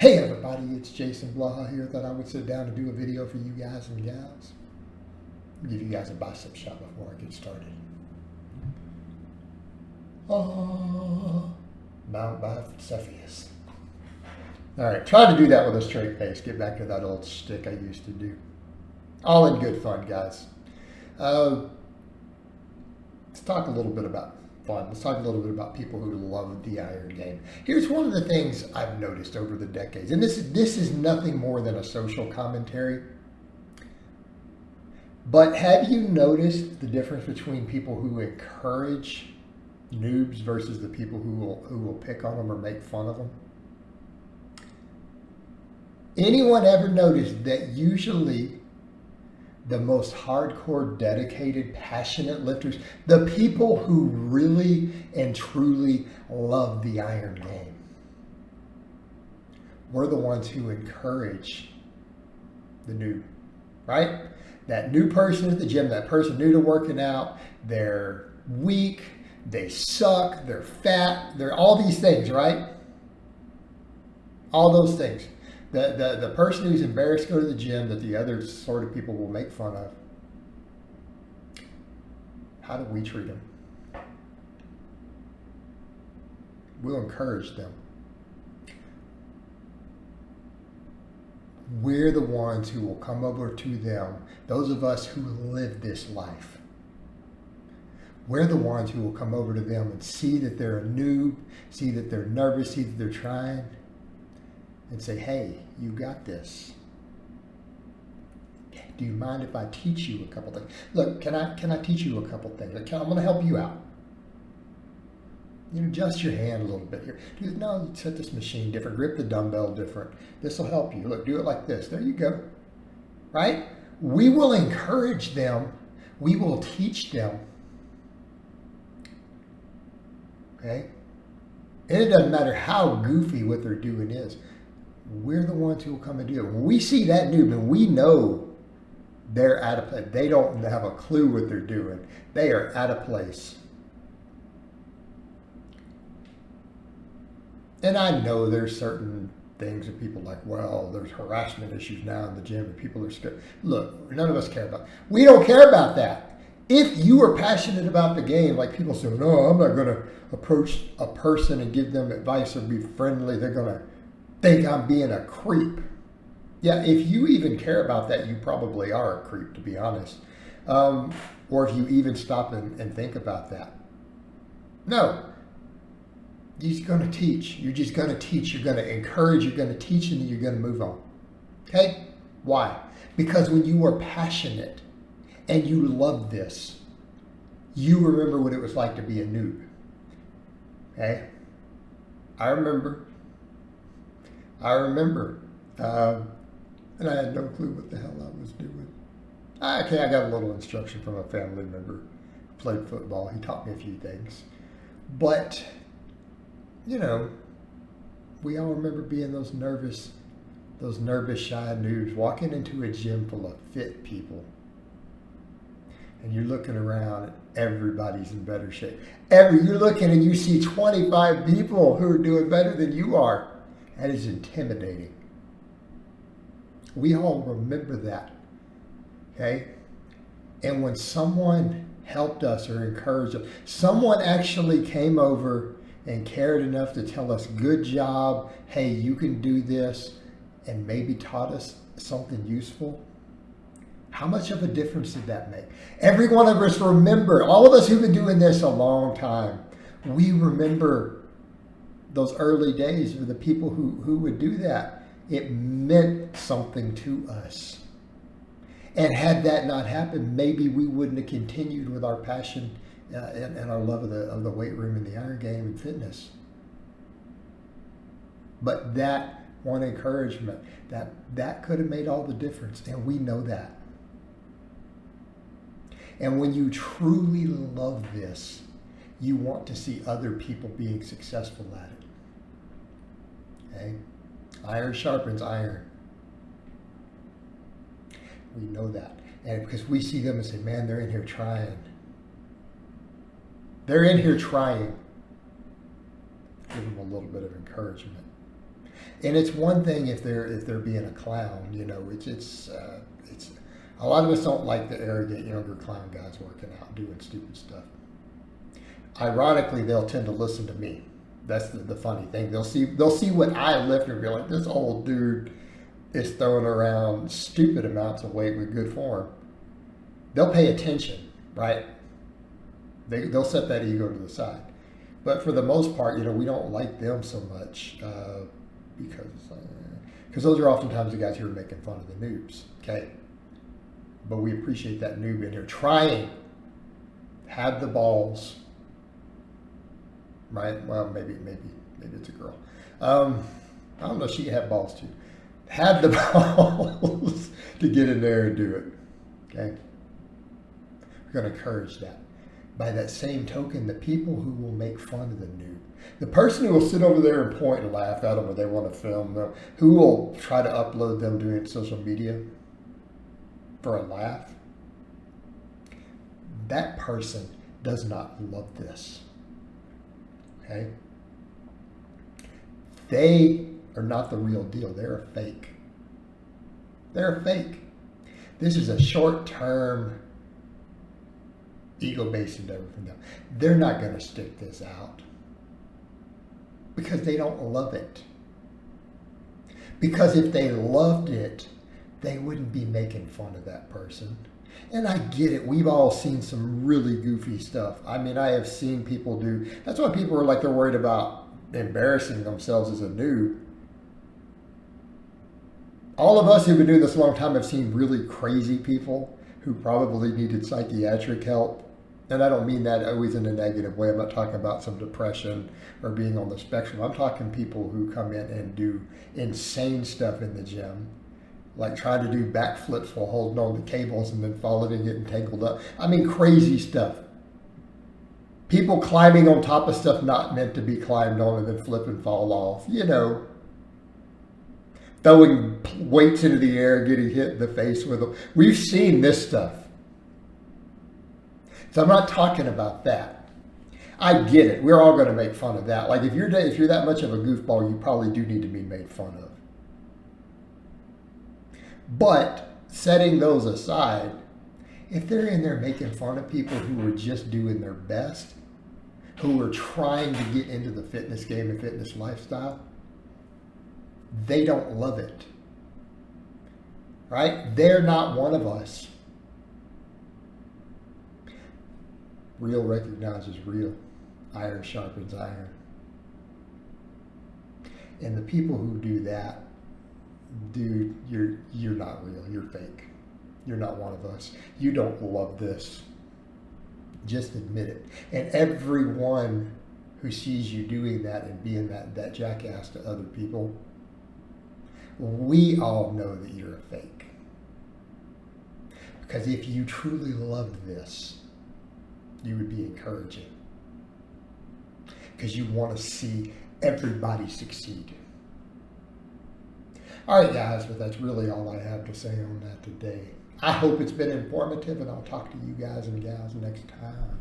Hey everybody, it's Jason Blaha here. Thought I would sit down and do a video for you guys and gals. Give you guys a bicep shot before I get started. Mount Bicephalus. Alright, try to do that with a straight face. Get back to that old shtick I used to do. All in good fun, guys. Let's talk a little bit about fun. Let's talk a little bit about people who love the iron game. Here's one of the things I've noticed over the decades, and this is nothing more than a social commentary. But have you noticed the difference between people who encourage noobs versus the people who will pick on them or make fun of them? Anyone ever noticed that usually the most hardcore, dedicated, passionate lifters, the people who really and truly love the iron game, we're the ones who encourage the noob, right? That new person at the gym, that person new to working out, they're weak, they suck, they're fat, they're all these things, right? All those things. The person who's embarrassed to go to the gym that the other sort of people will make fun of. How do we treat them? We'll encourage them. We're the ones who will come over to them, those of us who live this life. We're the ones who will come over to them and see that they're a noob, see that they're nervous, see that they're trying, and say, hey, you got this. Do you mind if I teach you a couple things? Look, can I teach you a couple things? I'm going to help you out. You know, adjust your hand a little bit here. No, set this machine different. Grip the dumbbell different. This will help you. Look, do it like this. There you go. Right? We will encourage them. We will teach them. Okay? And it doesn't matter how goofy what they're doing is. We're the ones who will come and do it. When we see that noob and we know they're out of place, they don't have a clue what they're doing. They are out of place. And I know there's certain things that people like, well, there's harassment issues now in the gym and people are scared. Look, none of us care about it. We don't care about that. If you are passionate about the game, like people say, no, I'm not going to approach a person and give them advice or be friendly. They're going to think I'm being a creep. Yeah, if you even care about that, you probably are a creep, to be honest. Or if you even stop and think about that. No. You're just going to teach. You're just going to teach. You're going to encourage. You're going to teach, and then you're going to move on. Okay? Why? Because when you are passionate and you love this, you remember what it was like to be a noob. Okay? I remember, and I had no clue what the hell I was doing. Okay, I got a little instruction from a family member who played football. He taught me a few things. But, you know, we all remember being those nervous, shy noobs, walking into a gym full of fit people. And you're looking around and everybody's in better shape. You're looking and you see 25 people who are doing better than you are. That is intimidating. We all remember that, okay? And when someone helped us or encouraged us, someone actually came over and cared enough to tell us, good job, hey, you can do this, and maybe taught us something useful, how much of a difference did that make? Every one of us remember, all of us who've been doing this a long time, we remember those early days with the people who would do that. It meant something to us. And had that not happened, maybe we wouldn't have continued with our passion and our love of the weight room and the iron game and fitness. But that one encouragement, that could have made all the difference, and we know that. And when you truly love this, you want to see other people being successful at it. Okay? Iron sharpens iron. We know that. And because we see them and say, man, they're in here trying. They're in here trying. Give them a little bit of encouragement. And it's one thing if they're being a clown, you know. It's a lot of us don't like the arrogant younger clown guys working out doing stupid stuff. Ironically, they'll tend to listen to me. That's the funny thing. They'll see what I lift and be like, this old dude is throwing around stupid amounts of weight with good form. They'll pay attention, right? They'll set that ego to the side. But for the most part, you know, we don't like them so much because those are oftentimes the guys who are making fun of the noobs. Okay, but we appreciate that noob in here trying, have the balls. Right? Well, maybe it's a girl. I don't know. She can have balls too. Have the balls to get in there and do it. Okay. We're going to encourage that. By that same token, the people who will make fun of the noob, the person who will sit over there and point and laugh at them, or they want to film them, who will try to upload them doing social media for a laugh, that person does not love this. Okay? They are not the real deal. They're a fake. They're a fake. This is a short-term ego-based endeavor from them. They're not going to stick this out because they don't love it. Because if they loved it, they wouldn't be making fun of that person. And I get it. We've all seen some really goofy stuff. I mean, I have seen people do. That's why people are like they're worried about embarrassing themselves as a noob. All of us who've been doing this a long time have seen really crazy people who probably needed psychiatric help. And I don't mean that always in a negative way. I'm not talking about some depression or being on the spectrum. I'm talking people who come in and do insane stuff in the gym. Like trying to do backflips while holding on to cables and then falling and getting tangled up. I mean, crazy stuff. People climbing on top of stuff not meant to be climbed on and then flip and fall off. You know. Throwing weights into the air, getting hit in the face with them. We've seen this stuff. So I'm not talking about that. I get it. We're all going to make fun of that. Like if you're that much of a goofball, you probably do need to be made fun of. But setting those aside, if they're in there making fun of people who are just doing their best, who are trying to get into the fitness game and fitness lifestyle, they don't love it. Right? They're not one of us. Real recognizes real. Iron sharpens iron. And the people who do that, dude, you're not real. You're fake. You're not one of us. You don't love this. Just admit it. And everyone who sees you doing that and being that jackass to other people, we all know that you're a fake. Because if you truly loved this, you would be encouraging. Because you want to see everybody succeed. All right, guys, but that's really all I have to say on that today. I hope it's been informative, and I'll talk to you guys and gals next time.